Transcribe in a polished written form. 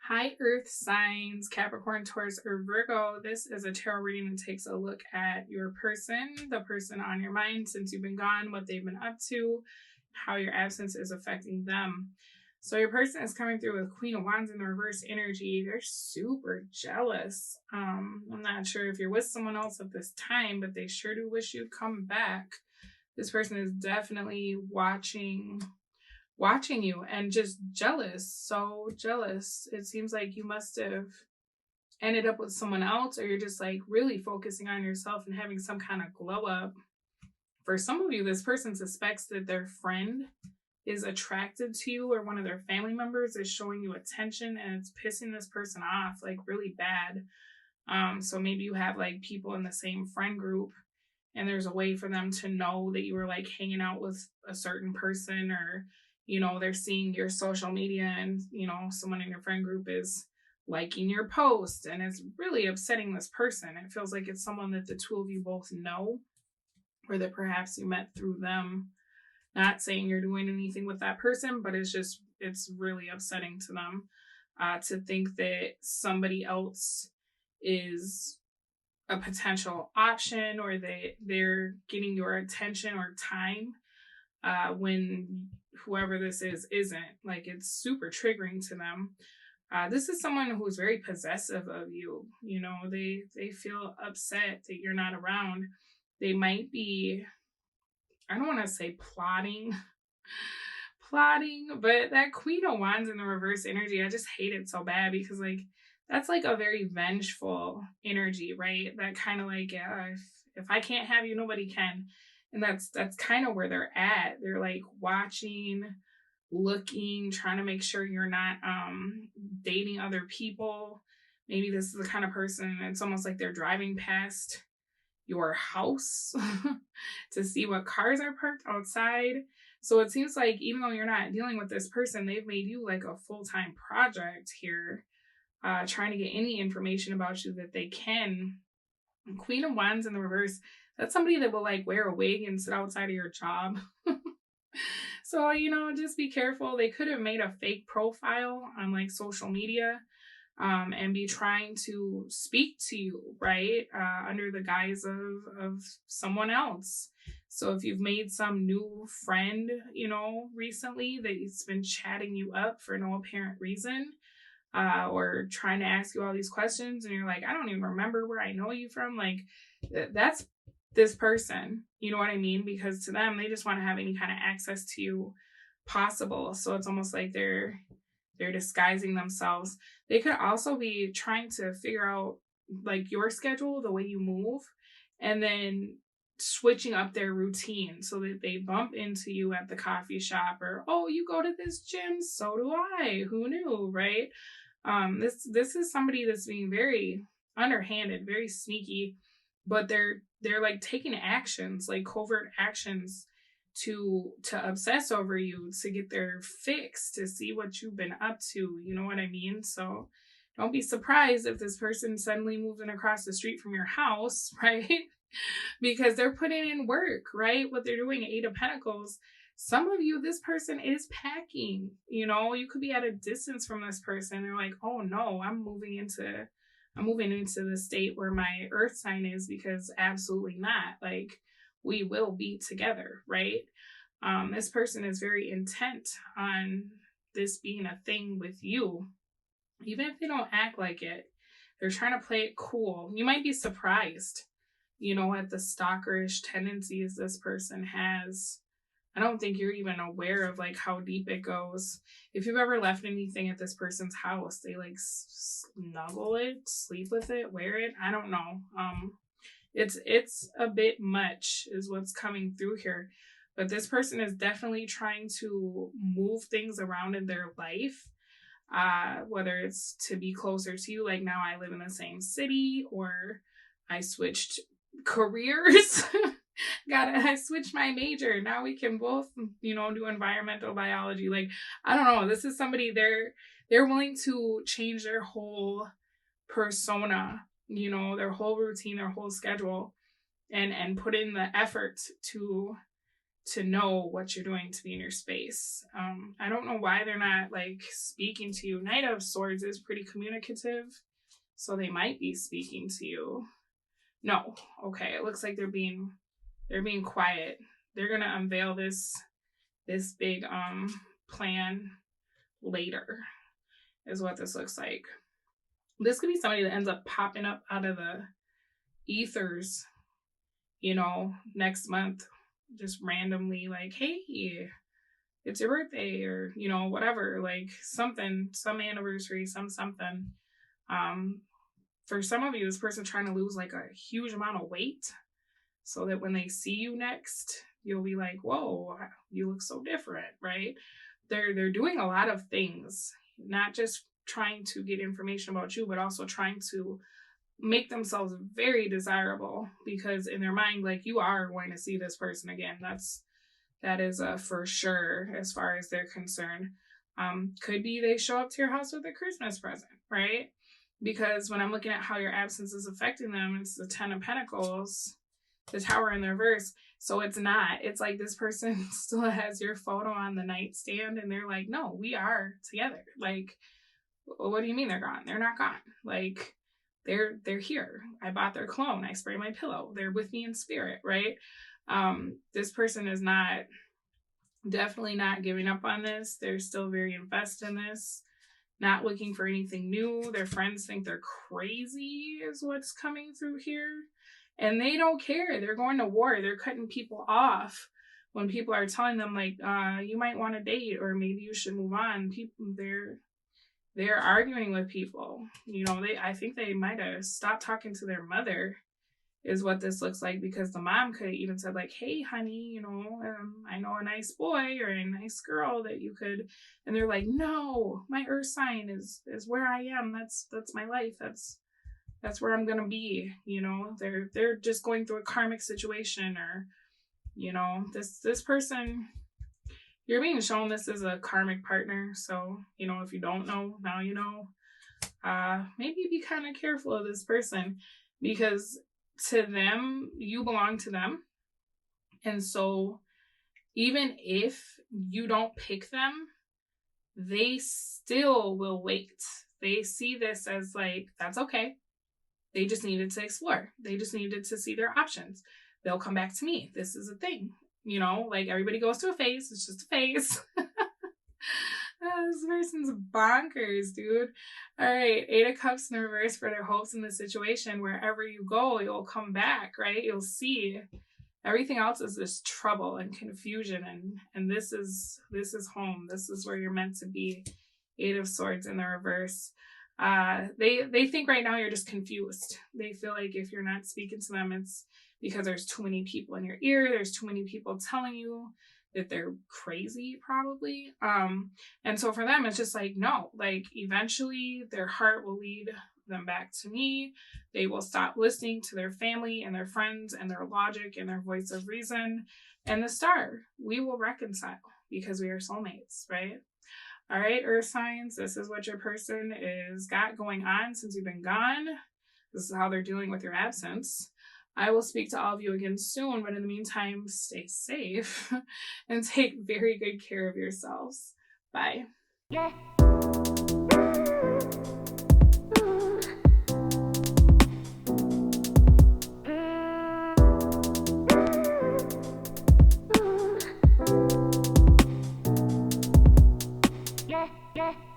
Hi, Earth signs, Capricorn, Taurus, or Virgo. This is a tarot reading that takes a look at your person, the person on your mind since you've been gone, what they've been up to, how your absence is affecting them. So your person is coming through with Queen of Wands in the reverse energy. They're super jealous. I'm not sure if you're with someone else at this time, but they sure do wish you'd come back. This person is definitely watching you and just jealous, so jealous. It seems like you must have ended up with someone else, or you're just like really focusing on yourself and having some kind of glow up. For some of you, this person suspects that their friend is attracted to you, or one of their family members is showing you attention, and it's pissing this person off like really bad. So maybe you have like people in the same friend group, and there's a way for them to know that you were like hanging out with a certain person, or they're seeing your social media, and someone in your friend group is liking your post, and it's really upsetting this person. It feels like it's someone that the two of you both know, or that perhaps you met through them. Not saying you're doing anything with that person, but it's really upsetting to them to think that somebody else is a potential option, or they're getting your attention or time when whoever this is isn't. Like, it's super triggering to them. This is someone who's very possessive of you. They feel upset that you're not around. They might be, I don't want to say plotting, but that Queen of Wands in the reverse energy, I just hate it so bad, because like that's like a very vengeful energy, right? That kind of like, yeah, if I can't have you, nobody can. And that's kind of where they're at. They're like watching, looking, trying to make sure you're not dating other people. Maybe this is the kind of person, it's almost like they're driving past your house to see what cars are parked outside. So it seems like even though you're not dealing with this person, they've made you like a full-time project here, trying to get any information about you that they can. Queen of Wands in the reverse, that's somebody that will like wear a wig and sit outside of your job. So, just be careful. They could have made a fake profile on like social media, and be trying to speak to you, right? Under the guise of someone else. So if you've made some new friend, recently that's been chatting you up for no apparent reason, or trying to ask you all these questions, and you're like, I don't even remember where I know you from. Like, that's this person, you know what I mean? Because to them, they just want to have any kind of access to you possible. So it's almost like they're disguising themselves. They could also be trying to figure out like your schedule, the way you move, and then switching up their routine so that they bump into you at the coffee shop, or, oh, you go to this gym, so do I, who knew, right? This is somebody that's being very underhanded, very sneaky, but they're like taking actions, like covert actions, to obsess over you, to get their fix, to see what you've been up to. You know what I mean? So don't be surprised if this person suddenly moving across the street from your house, right? Because they're putting in work, right? What they're doing, Eight of Pentacles. Some of you, this person is packing. You could be at a distance from this person. They're like, oh no, I'm moving into the state where my earth sign is, because absolutely not. Like, we will be together, right? This person is very intent on this being a thing with you. Even if they don't act like it, they're trying to play it cool. You might be surprised, at the stalkerish tendencies this person has. I don't think you're even aware of like how deep it goes. If you've ever left anything at this person's house, they like snuggle it, sleep with it, wear it. I don't know. It's a bit much is what's coming through here. But this person is definitely trying to move things around in their life, whether it's to be closer to you, like now I live in the same city, or I switched careers. I switched my major. Now we can both, do environmental biology. Like, I don't know. This is somebody, they're willing to change their whole persona, their whole routine, their whole schedule, and put in the effort to to know what you're doing to be in your space. I don't know why they're not like speaking to you. Knight of Swords is pretty communicative, so they might be speaking to you. No, okay, it looks like they're being quiet. They're gonna unveil this big plan later, is what this looks like. This could be somebody that ends up popping up out of the ethers, next month, just randomly, like, hey, it's your birthday, or whatever, like something, some anniversary, something. For some of you, this person's trying to lose like a huge amount of weight, so that when they see you next, you'll be like, whoa, you look so different, right? They're doing a lot of things, not just trying to get information about you, but also trying to make themselves very desirable, because in their mind, like, you are going to see this person again. That is for sure, as far as they're concerned. Could be they show up to your house with a Christmas present, right? Because when I'm looking at how your absence is affecting them, it's the 10 of Pentacles, the Tower in the reverse. So it's like this person still has your photo on the nightstand, and they're like, no, we are together. Like, what do you mean they're gone? They're not gone. Like, they're here. I bought their cologne. I spray my pillow. They're with me in spirit, right? This person is definitely not giving up on this. They're still very invested in this, not looking for anything new. Their friends think they're crazy is what's coming through here. And they don't care. They're going to war. They're cutting people off when people are telling them, like, you might want to date, or maybe you should move on. They're arguing with people. I think they might have stopped talking to their mother, is what this looks like, because the mom could have even said, like, hey, honey, I know a nice boy or a nice girl that you could, and they're like, no, my earth sign is where I am. That's my life. That's where I'm gonna be. They're just going through a karmic situation, or this person, you're being shown this is a karmic partner. So if you don't know, now you know. Maybe be kind of careful of this person, because to them, you belong to them. And so even if you don't pick them, they still will wait. They see this as like, that's okay. They just needed to explore. They just needed to see their options. They'll come back to me. This is a thing. Like, everybody goes through a phase. It's just a phase. This person's bonkers, dude. All right, 8 of Cups in reverse for their hopes in the situation. Wherever you go, you'll come back, right? You'll see. Everything else is this trouble and confusion, and this is home. This is where you're meant to be. 8 of Swords in the reverse. They think right now you're just confused. They feel like if you're not speaking to them, it's because there's too many people in your ear. There's too many people telling you that they're crazy, probably. And so for them, it's just like, no, like, eventually their heart will lead them back to me. They will stop listening to their family and their friends and their logic and their voice of reason. And the star, we will reconcile, because we are soulmates, right? All right, earth signs, this is what your person is got going on since you've been gone. This is how they're dealing with your absence. I will speak to all of you again soon, but in the meantime, stay safe and take very good care of yourselves. Bye.